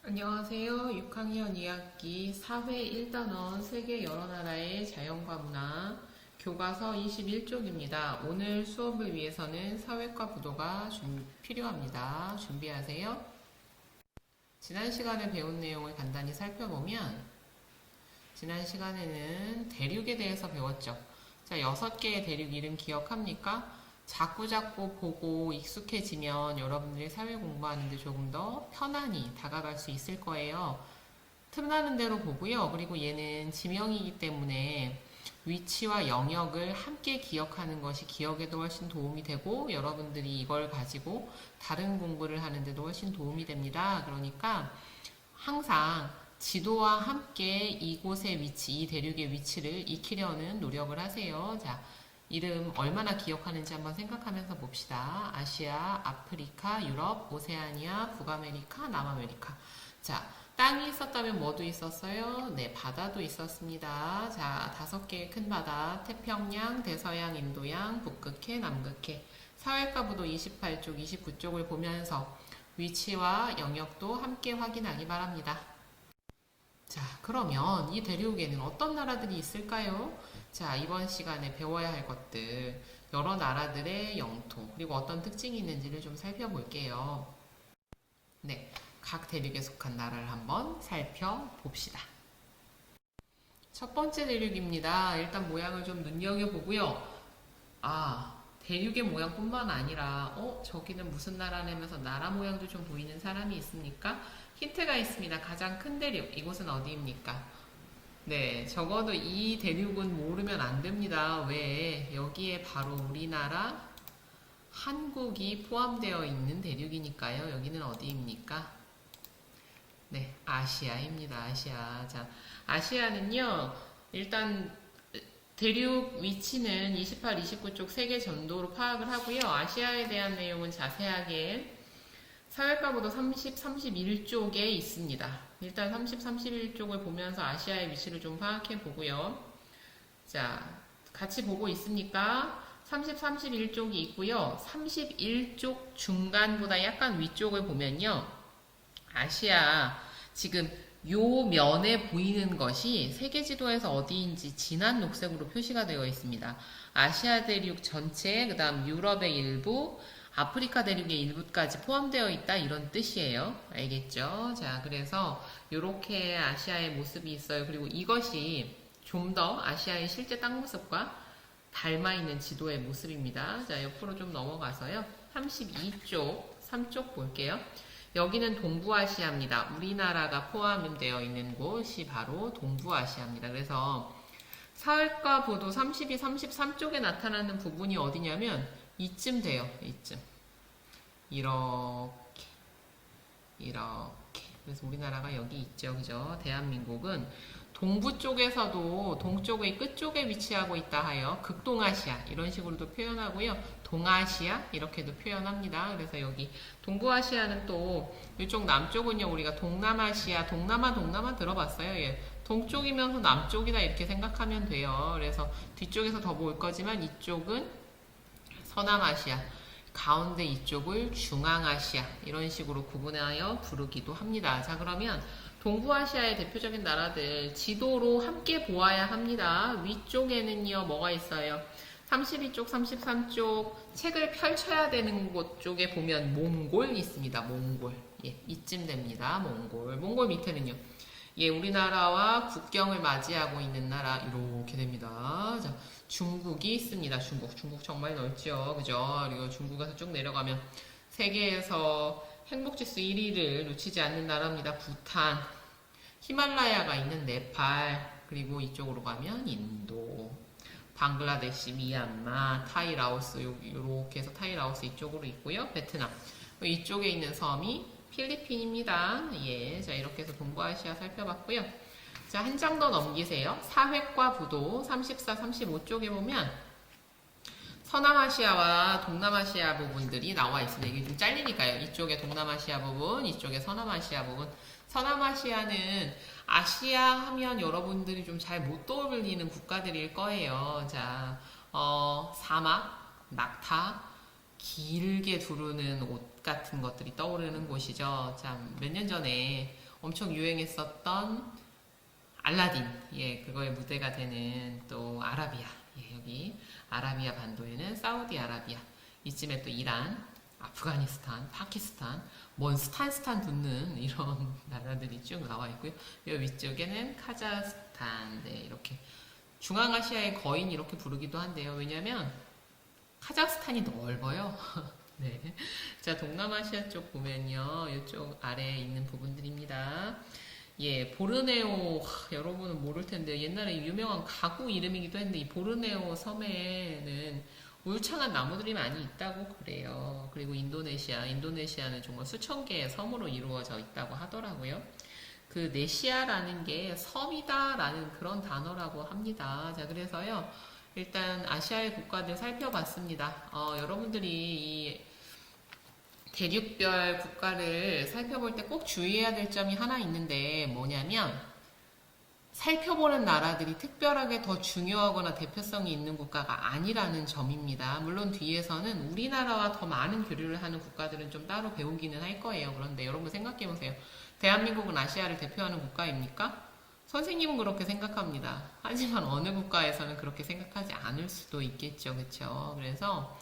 안녕하세요. 6학년 2학기 사회 1단원 세계 여러 나라의 자연과 문화 교과서 21쪽입니다. 오늘 수업을 위해서는 사회과 부도가 필요합니다. 준비하세요. 지난 시간에 배운 내용을 간단히 살펴보면 지난 시간에는 대륙에 대해서 배웠죠. 자, 6개의 대륙 이름 기억합니까? 자꾸자꾸 보고 익숙해지면 여러분들이 사회 공부하는데 조금 더 편안히 다가갈 수 있을 거예요. 틈나는 대로 보고요. 그리고 얘는 지명이기 때문에 위치와 영역을 함께 기억하는 것이 기억에도 훨씬 도움이 되고 여러분들이 이걸 가지고 다른 공부를 하는데도 훨씬 도움이 됩니다. 그러니까 항상 지도와 함께 이곳의 위치, 이 대륙의 위치를 익히려는 노력을 하세요. 자, 이름 얼마나 기억하는지 한번 생각하면서 봅시다. 아시아, 아프리카, 유럽, 오세아니아, 북아메리카, 남아메리카. 자, 땅이 있었다면 뭐도 있었어요? 네, 바다도 있었습니다. 자, 5개의 큰 바다, 태평양, 대서양, 인도양, 북극해, 남극해. 사회과부도 28쪽, 29쪽을 보면서 위치와 영역도 함께 확인하기 바랍니다. 자, 그러면 이 대륙에는 어떤 나라들이 있을까요? 자, 이번 시간에 배워야 할 것들, 여러 나라들의 영토, 그리고 어떤 특징이 있는지를 좀 살펴볼게요. 네, 각 대륙에 속한 나라를 한번 살펴봅시다. 첫 번째 대륙입니다. 일단 모양을 좀 눈여겨보고요. 대륙의 모양뿐만 아니라, 저기는 무슨 나라냐면서 나라 모양도 좀 보이는 사람이 있습니까? 힌트가 있습니다. 가장 큰 대륙, 이곳은 어디입니까? 네, 적어도 이 대륙은 모르면 안 됩니다. 왜? 여기에 바로 우리나라, 한국이 포함되어 있는 대륙이니까요. 여기는 어디입니까? 네, 아시아입니다. 아시아. 자, 아시아는요, 일단 대륙 위치는 28, 29쪽 세계 전도로 파악을 하고요. 아시아에 대한 내용은 자세하게 사회과부도 30, 31쪽에 있습니다. 일단 30, 31쪽을 보면서 아시아의 위치를 좀 파악해 보고요. 자, 같이 보고 있습니까? 30, 31쪽이 있고요. 31쪽 중간보다 약간 위쪽을 보면요. 아시아 지금 요 면에 보이는 것이 세계 지도에서 어디인지 진한 녹색으로 표시가 되어 있습니다. 아시아 대륙 전체, 그 다음 유럽의 일부, 아프리카 대륙의 일부까지 포함되어 있다 이런 뜻이에요. 알겠죠? 자, 그래서 이렇게 아시아의 모습이 있어요. 그리고 이것이 좀 더 아시아의 실제 땅 모습과 닮아 있는 지도의 모습입니다. 자, 옆으로 좀 넘어가서요. 32쪽, 3쪽 볼게요. 여기는 동부아시아입니다. 우리나라가 포함되어 있는 곳이 바로 동부아시아입니다. 그래서 사회과 보도 32, 33쪽에 나타나는 부분이 어디냐면 이쯤 돼요. 이쯤. 이렇게. 이렇게. 그래서 우리나라가 여기 있죠. 그죠? 대한민국은 동부 쪽에서도 동쪽의 끝쪽에 위치하고 있다 하여 극동아시아 이런 식으로도 표현하고요. 동아시아 이렇게도 표현합니다. 그래서 여기 동부아시아는 또 이쪽 남쪽은요. 우리가 동남아시아, 동남아 들어봤어요. 예. 동쪽이면서 남쪽이다 이렇게 생각하면 돼요. 그래서 뒤쪽에서 더 볼 거지만 이쪽은 서남아시아, 가운데 이쪽을 중앙아시아 이런 식으로 구분하여 부르기도 합니다. 자, 그러면 동부아시아의 대표적인 나라들 지도로 함께 보아야 합니다. 위쪽에는요 뭐가 있어요? 32쪽, 33쪽 책을 펼쳐야 되는 곳 쪽에 보면 몽골 있습니다. 몽골. 예, 이쯤 됩니다. 몽골. 몽골 밑에는요. 예, 우리나라와 국경을 맞이하고 있는 나라 이렇게 됩니다. 자, 중국이 있습니다. 중국 정말 넓죠. 그죠? 그리고 중국에서 쭉 내려가면 세계에서 행복지수 1위를 놓치지 않는 나라입니다. 부탄, 히말라야가 있는 네팔, 그리고 이쪽으로 가면 인도, 방글라데시, 미얀마, 타이, 라오스, 요렇게 해서 타이, 라오스 이쪽으로 있고요. 베트남. 이쪽에 있는 섬이 필리핀입니다. 예. 자, 이렇게 해서 동부아시아 살펴봤고요. 자, 한 장 더 넘기세요. 사회과 부도 34, 35쪽에 보면 서남아시아와 동남아시아 부분들이 나와 있습니다. 이게 좀 잘리니까요. 이쪽에 동남아시아 부분, 이쪽에 서남아시아 부분. 서남아시아는 아시아 하면 여러분들이 좀 잘 못 떠올리는 국가들일 거예요. 자, 사막, 낙타, 길게 두르는 옷 같은 것들이 떠오르는 곳이죠. 자, 몇 년 전에 엄청 유행했었던 알라딘, 예, 그거의 무대가 되는 또 아라비아, 예, 여기 아라비아 반도에는 사우디아라비아, 이쯤에 또 이란, 아프가니스탄, 파키스탄, 먼 스탄 붙는 이런 나라들이 쭉 나와 있고요. 이 위쪽에는 카자흐스탄, 네, 이렇게 중앙아시아의 거인 이렇게 부르기도 한데요. 왜냐면 카자흐스탄이 넓어요. 네. 자, 동남아시아 쪽 보면요. 이쪽 아래에 있는 부분들입니다. 예, 보르네오, 여러분은 모를 텐데, 옛날에 유명한 가구 이름이기도 했는데, 이 보르네오 섬에는 울창한 나무들이 많이 있다고 그래요. 그리고 인도네시아는 정말 수천 개의 섬으로 이루어져 있다고 하더라고요. 그 네시아라는 게 섬이다라는 그런 단어라고 합니다. 자, 그래서요. 일단 아시아의 국가들 살펴봤습니다. 여러분들이 이 대륙별 국가를 살펴볼 때 꼭 주의해야 될 점이 하나 있는데 뭐냐면 살펴보는 나라들이 특별하게 더 중요하거나 대표성이 있는 국가가 아니라는 점입니다. 물론 뒤에서는 우리나라와 더 많은 교류를 하는 국가들은 좀 따로 배우기는 할 거예요. 그런데 여러분 생각해 보세요. 대한민국은 아시아를 대표하는 국가입니까? 선생님은 그렇게 생각합니다. 하지만 어느 국가에서는 그렇게 생각하지 않을 수도 있겠죠. 그렇죠? 그래서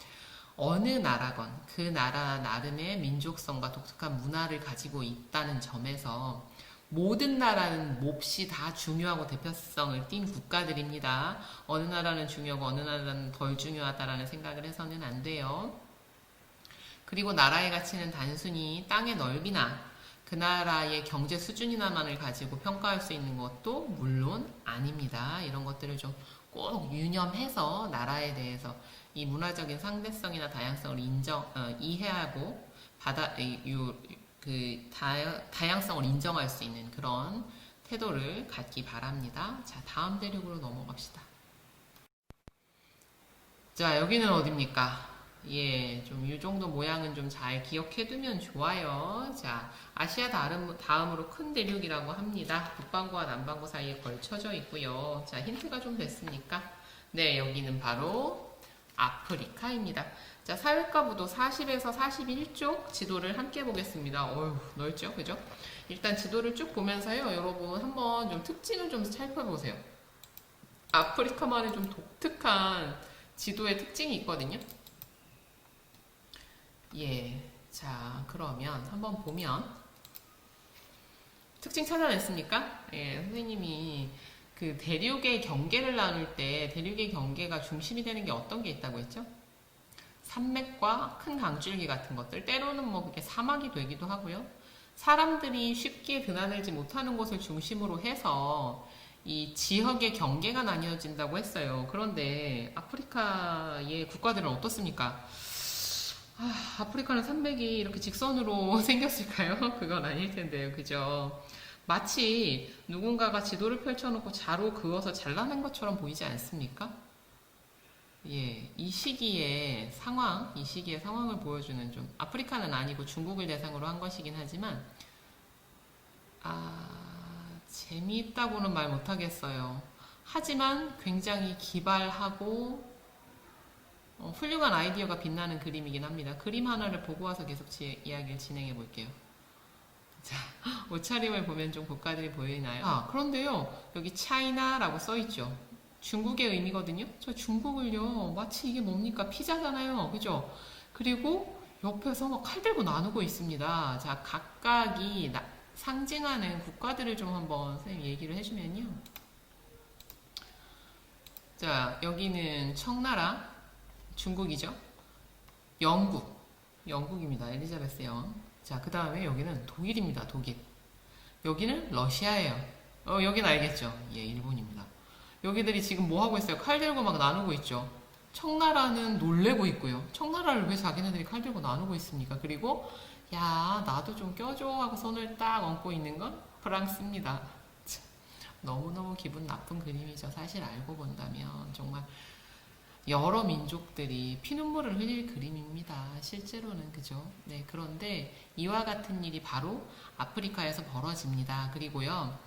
어느 나라건 그 나라 나름의 민족성과 독특한 문화를 가지고 있다는 점에서 모든 나라는 몹시 다 중요하고 대표성을 띈 국가들입니다. 어느 나라는 중요하고 어느 나라는 덜 중요하다라는 생각을 해서는 안 돼요. 그리고 나라의 가치는 단순히 땅의 넓이나 그 나라의 경제 수준이나만을 가지고 평가할 수 있는 것도 물론 아닙니다. 이런 것들을 좀 꼭 유념해서 나라에 대해서 이 문화적인 상대성이나 다양성을 이해하고 다양성을 인정할 수 있는 그런 태도를 갖기 바랍니다. 자, 다음 대륙으로 넘어갑시다. 자, 여기는 어딥니까? 예, 좀 이 정도 모양은 좀 잘 기억해두면 좋아요. 자, 아시아 다음으로 큰 대륙이라고 합니다. 북반구와 남반구 사이에 걸쳐져 있고요. 자, 힌트가 좀 됐습니까? 네, 여기는 바로 아프리카입니다. 자, 사회과 부도 40에서 41쪽 지도를 함께 보겠습니다. 어휴, 넓죠? 그죠? 일단 지도를 쭉 보면서요. 여러분 한번 좀 특징을 좀 살펴보세요. 아프리카만의 좀 독특한 지도의 특징이 있거든요. 예. 자, 그러면 한번 보면 특징 찾아냈습니까? 예, 선생님이 그 대륙의 경계를 나눌 때 대륙의 경계가 중심이 되는 게 어떤 게 있다고 했죠? 산맥과 큰 강줄기 같은 것들, 때로는 뭐 그게 사막이 되기도 하고요. 사람들이 쉽게 드나들지 못하는 곳을 중심으로 해서 이 지역의 경계가 나뉘어진다고 했어요. 그런데 아프리카의 국가들은 어떻습니까? 아프리카는 산맥이 이렇게 직선으로 생겼을까요? 그건 아닐 텐데요. 그죠? 마치 누군가가 지도를 펼쳐놓고 자로 그어서 잘라낸 것처럼 보이지 않습니까? 예, 이 시기의 상황을 보여주는 좀, 아프리카는 아니고 중국을 대상으로 한 것이긴 하지만, 재미있다고는 말 못하겠어요. 하지만 굉장히 기발하고, 훌륭한 아이디어가 빛나는 그림이긴 합니다. 그림 하나를 보고 와서 계속 이야기를 진행해 볼게요. 자, 옷차림을 보면 좀 국가들이 보이나요? 그런데요, 여기 차이나라고 써있죠. 중국의 의미거든요. 저 중국을요, 마치 이게 뭡니까? 피자잖아요. 그죠? 그리고 옆에서 막 칼 들고 나누고 있습니다. 자, 각각이 상징하는 국가들을 좀 한번 선생님 얘기를 해주면요. 자, 여기는 청나라, 중국이죠. 영국입니다. 엘리자베스 영. 자, 그 다음에 여기는 독일입니다. 독일. 여기는 러시아예요. 여긴 알겠죠? 예, 일본입니다. 여기들이 지금 뭐 하고 있어요? 칼 들고 막 나누고 있죠. 청나라는 놀래고 있고요. 청나라를 왜 자기네들이 칼 들고 나누고 있습니까? 그리고 야, 나도 좀 껴줘 하고 손을 딱 얹고 있는 건 프랑스입니다. 너무너무 기분 나쁜 그림이죠. 사실 알고 본다면 정말 여러 민족들이 피눈물을 흘릴 그림입니다. 실제로는 그죠? 네, 그런데 이와 같은 일이 바로 아프리카에서 벌어집니다. 그리고요,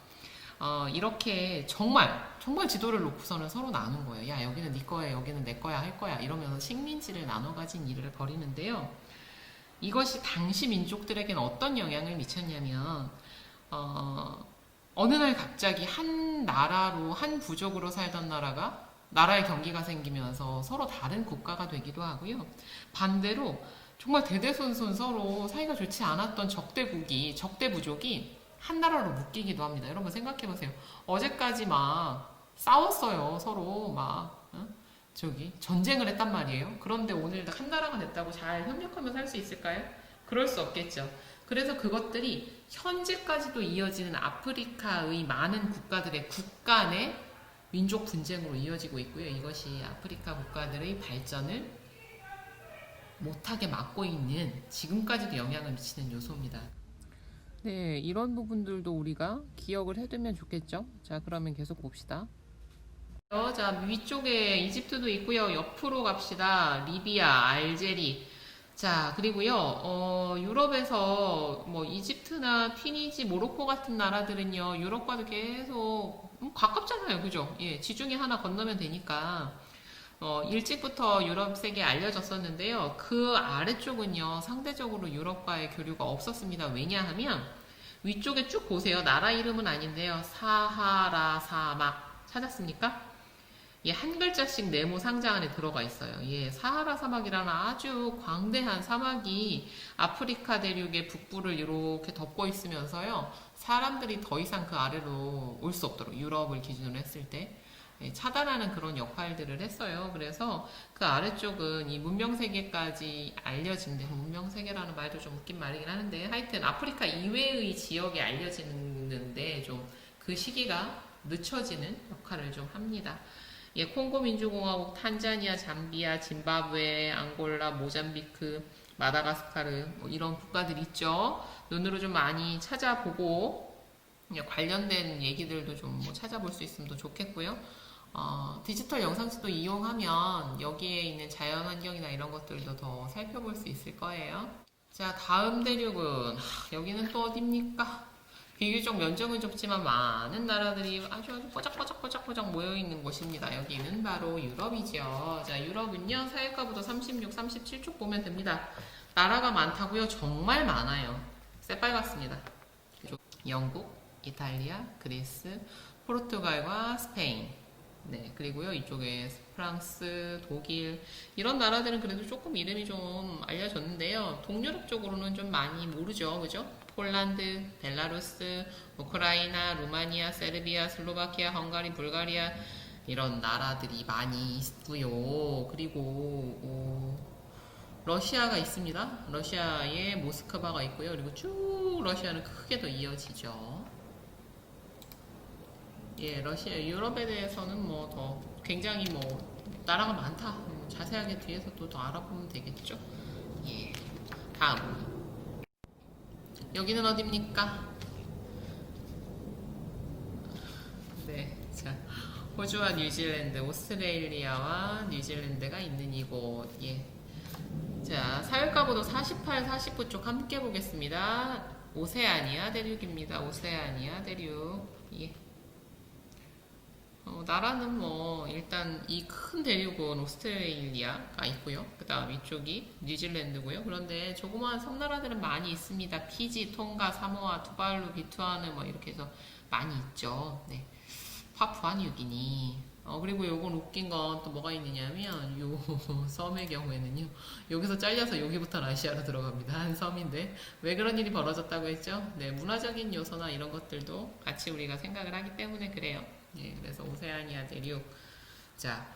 이렇게 정말 지도를 놓고서는 서로 나눈 거예요. 야, 여기는 네 거야, 여기는 내 거야, 할 거야. 이러면서 식민지를 나눠 가진 일을 벌이는데요. 이것이 당시 민족들에게는 어떤 영향을 미쳤냐면, 어느 날 갑자기 한 나라로, 한 부족으로 살던 나라가 나라의 경기가 생기면서 서로 다른 국가가 되기도 하고요. 반대로 정말 대대손손 서로 사이가 좋지 않았던 적대국이, 적대부족이 한 나라로 묶이기도 합니다. 여러분 생각해보세요. 어제까지 막 싸웠어요. 서로 막, 전쟁을 했단 말이에요. 그런데 오늘 한 나라가 됐다고 잘 협력하며 살 수 있을까요? 그럴 수 없겠죠. 그래서 그것들이 현재까지도 이어지는 아프리카의 많은 국가들의 국가 내 민족 분쟁으로 이어지고 있고요. 이것이 아프리카 국가들의 발전을 못하게 막고 있는, 지금까지도 영향을 미치는 요소입니다. 네, 이런 부분들도 우리가 기억을 해두면 좋겠죠. 자, 그러면 계속 봅시다. 자, 위쪽에 이집트도 있고요. 옆으로 갑시다. 리비아, 알제리. 자, 그리고요, 유럽에서 뭐 이집트나 튀니지, 모로코 같은 나라들은요, 유럽과도 계속 가깝잖아요. 그죠? 예, 지중해 하나 건너면 되니까. 일찍부터 유럽색이 알려졌었는데요. 그 아래쪽은요, 상대적으로 유럽과의 교류가 없었습니다. 왜냐하면, 위쪽에 쭉 보세요. 나라 이름은 아닌데요. 사하라 사막. 찾았습니까? 예, 한 글자씩 네모 상자 안에 들어가 있어요. 예, 사하라 사막이라는 아주 광대한 사막이 아프리카 대륙의 북부를 이렇게 덮고 있으면서요. 사람들이 더 이상 그 아래로 올 수 없도록, 유럽을 기준으로 했을 때 차단하는 그런 역할들을 했어요. 그래서 그 아래쪽은 이 문명세계까지 알려진데, 문명세계라는 말도 좀 웃긴 말이긴 하는데, 하여튼 아프리카 이외의 지역에 알려지는데 좀 그 시기가 늦춰지는 역할을 좀 합니다. 예, 콩고 민주공화국, 탄자니아, 잠비아, 짐바브웨, 앙골라, 모잠비크, 마다가스카르, 뭐 이런 국가들 있죠. 눈으로 좀 많이 찾아보고 관련된 얘기들도 좀 뭐 찾아볼 수 있으면 더 좋겠고요. 디지털 영상치도 이용하면 여기에 있는 자연환경이나 이런 것들도 더 살펴볼 수 있을 거예요. 자, 다음 대륙은 여기는 또 어딥니까? 비교적 면적은 좁지만 많은 나라들이 아주 뽀짝뽀짝 모여있는 곳입니다. 여기는 바로 유럽이죠. 자, 유럽은요, 사회가부도 36, 37쪽 보면 됩니다. 나라가 많다고요? 정말 많아요. 새빨갛습니다. 영국, 이탈리아, 그리스, 포르투갈과 스페인. 네, 그리고요, 이쪽에 프랑스, 독일, 이런 나라들은 그래도 조금 이름이 좀 알려졌는데요. 동유럽 쪽으로는 좀 많이 모르죠. 그죠? 폴란드, 벨라루스, 우크라이나, 루마니아, 세르비아, 슬로바키아, 헝가리, 불가리아, 이런 나라들이 많이 있고요. 그리고 러시아가 있습니다. 러시아에 모스크바가 있고요. 그리고 쭉 러시아는 크게 더 이어지죠. 예, 러시아, 유럽에 대해서는 뭐 더 굉장히 뭐 나라가 많다. 자세하게 뒤에서 또 더 알아보면 되겠죠. 예, 다음. 여기는 어딥니까? 네, 자, 호주와 뉴질랜드, 오스트레일리아와 뉴질랜드가 있는 이곳. 예. 자, 사회가보도 48, 49 쪽 함께 보겠습니다. 오세아니아 대륙입니다. 오세아니아 대륙. 예. 나라는 뭐 일단 이 큰 대륙은 오스트레일리아가 있고요. 그 다음 이쪽이 뉴질랜드고요. 그런데 조그마한 섬나라들은 많이 있습니다. 피지, 통가, 사모아, 투발루, 비투아누 뭐 이렇게 해서 많이 있죠. 네. 파푸아뉴기니. 그리고 요건 웃긴 건 또 뭐가 있느냐면 요 섬의 경우에는요. 여기서 잘려서 여기부터 러시아로 들어갑니다. 한 섬인데 왜 그런 일이 벌어졌다고 했죠? 네, 문화적인 요소나 이런 것들도 같이 우리가 생각을 하기 때문에 그래요. 예, 그래서 오세아니아 대륙. 자,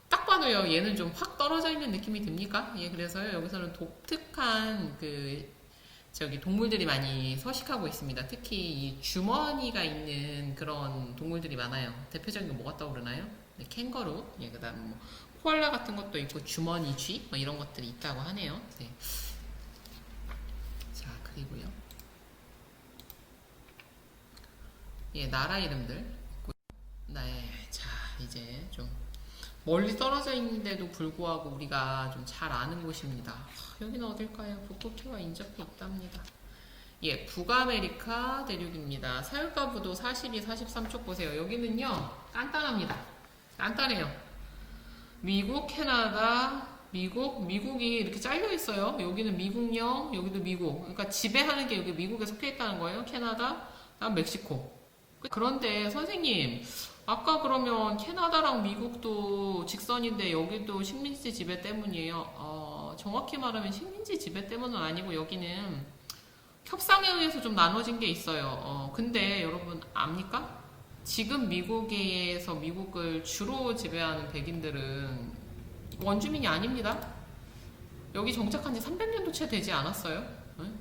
딱 봐도요, 얘는 좀 확 떨어져 있는 느낌이 듭니까? 예, 그래서요, 여기서는 독특한 동물들이 많이 서식하고 있습니다. 특히 이 주머니가 있는 그런 동물들이 많아요. 대표적인 거 뭐가 떠오르나요? 네, 캥거루, 예, 그 다음 뭐, 코알라 같은 것도 있고, 주머니 쥐, 뭐 이런 것들이 있다고 하네요. 네. 자, 그리고요. 예, 나라 이름들. 네, 자, 이제 좀 멀리 떨어져 있는데도 불구하고 우리가 좀 잘 아는 곳입니다. 여기는 어딜까요? 북극해와 인접해 있답니다. 예, 북아메리카 대륙입니다. 사육가부도 42, 43쪽 보세요. 여기는요, 간단합니다. 간단해요. 미국, 캐나다, 미국이 이렇게 잘려 있어요. 여기는 미국령, 여기도 미국. 그러니까 지배하는 게 여기 미국에 속해 있다는 거예요. 캐나다, 다음 멕시코. 그런데 선생님, 아까 그러면 캐나다랑 미국도 직선인데 여기도 식민지 지배 때문이에요. 정확히 말하면 식민지 지배 때문은 아니고 여기는 협상에 의해서 좀 나눠진 게 있어요. 근데 여러분 압니까? 지금 미국에서 미국을 주로 지배하는 백인들은 원주민이 아닙니다. 여기 정착한 지 300년도 채 되지 않았어요.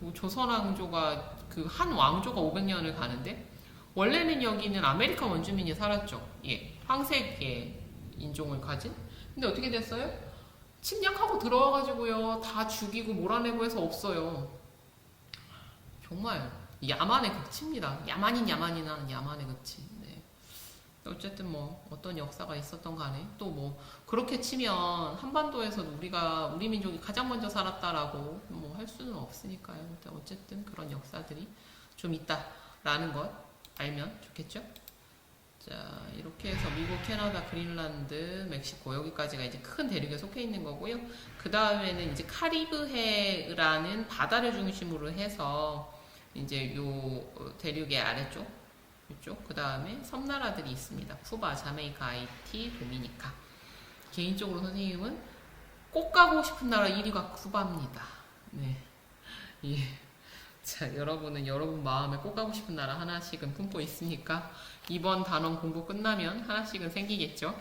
뭐 조선왕조가 그 한 왕조가 500년을 가는데 원래는 여기는 아메리카 원주민이 살았죠. 예, 황색의 인종을 가진. 근데 어떻게 됐어요? 침략하고 들어와가지고요 다 죽이고 몰아내고 해서 없어요. 정말 야만의 극치입니다. 야만인 야만이나 야만의 극치. 네. 어쨌든 뭐 어떤 역사가 있었던 간에 또 뭐 그렇게 치면 한반도에서도 우리 민족이 가장 먼저 살았다라고 뭐 할 수는 없으니까요. 어쨌든 그런 역사들이 좀 있다라는 것 알면 좋겠죠? 자, 이렇게 해서 미국, 캐나다, 그린란드, 멕시코 여기까지가 이제 큰 대륙에 속해 있는 거고요. 그 다음에는 이제 카리브해라는 바다를 중심으로 해서 이제 요 대륙의 아래쪽 이쪽 그 다음에 섬나라들이 있습니다. 쿠바, 자메이카, 하이티, 도미니카. 개인적으로 선생님은 꼭 가고 싶은 나라 1위가 쿠바입니다. 네. 예. 자, 여러분은 여러분 마음에 꼭 가고 싶은 나라 하나씩은 품고 있으니까 이번 단원 공부 끝나면 하나씩은 생기겠죠?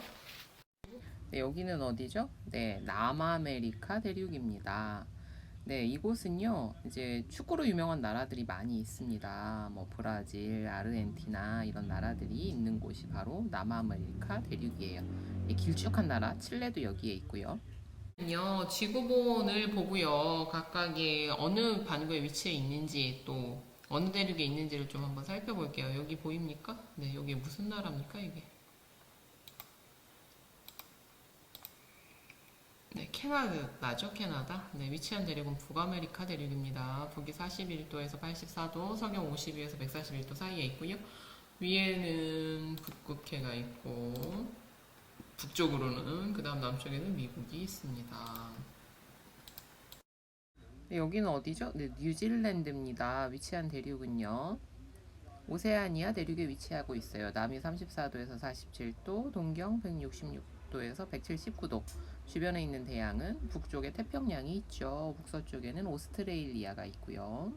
네, 여기는 어디죠? 네, 남아메리카 대륙입니다. 네, 이곳은요, 이제 축구로 유명한 나라들이 많이 있습니다. 뭐, 브라질, 아르헨티나, 이런 나라들이 있는 곳이 바로 남아메리카 대륙이에요. 길쭉한 나라, 칠레도 여기에 있고요. 지구본을 보고요, 각각의 어느 반구에 위치해 있는지, 또, 어느 대륙에 있는지를 좀 한번 살펴볼게요. 여기 보입니까? 네, 여기 무슨 나라입니까, 이게? 네, 캐나다죠, 캐나다. 네, 위치한 대륙은 북아메리카 대륙입니다. 북위 41도에서 84도, 서경 52에서 141도 사이에 있고요. 위에는 북극해가 있고, 북쪽으로는, 그 다음 남쪽에는 미국이 있습니다. 네, 여기는 어디죠? 네, 뉴질랜드입니다. 위치한 대륙은요. 오세아니아 대륙에 위치하고 있어요. 남위 34도에서 47도, 동경 166도에서 179도. 주변에 있는 대양은 북쪽에 태평양이 있죠. 북서쪽에는 오스트레일리아가 있고요.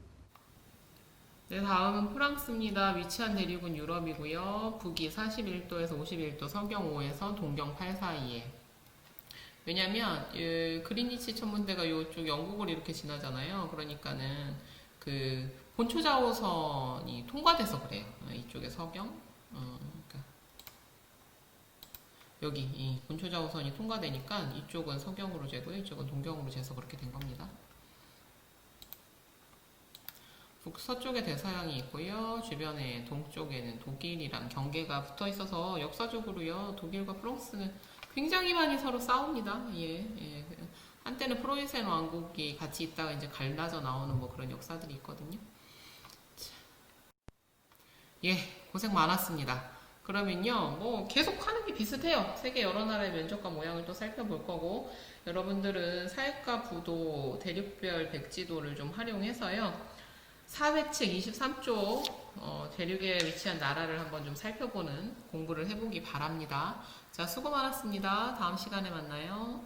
네, 다음은 프랑스입니다. 위치한 대륙은 유럽이고요. 북위 41도에서 51도, 서경 5에서 동경 8 사이에. 왜냐면 그리니치 천문대가 이쪽 영국을 이렇게 지나잖아요. 그러니까는 그 본초 자오선이 통과돼서 그래요. 이쪽에 서경, 그러니까 여기 이 본초 자오선이 통과되니까 이쪽은 서경으로 재고요, 이쪽은 동경으로 재서 그렇게 된 겁니다. 북서쪽에 대서양이 있고요. 주변에 동쪽에는 독일이랑 경계가 붙어 있어서 역사적으로요, 독일과 프랑스는 굉장히 많이 서로 싸웁니다. 예, 예. 한때는 프로이센 왕국이 같이 있다가 이제 갈라져 나오는 뭐 그런 역사들이 있거든요. 예, 고생 많았습니다. 그러면요, 뭐 계속 하는 게 비슷해요. 세계 여러 나라의 면적과 모양을 또 살펴볼 거고, 여러분들은 사회과 부도 대륙별 백지도를 좀 활용해서요, 사회책 23쪽 대륙에 위치한 나라를 한번 좀 살펴보는 공부를 해보기 바랍니다. 자, 수고 많았습니다. 다음 시간에 만나요.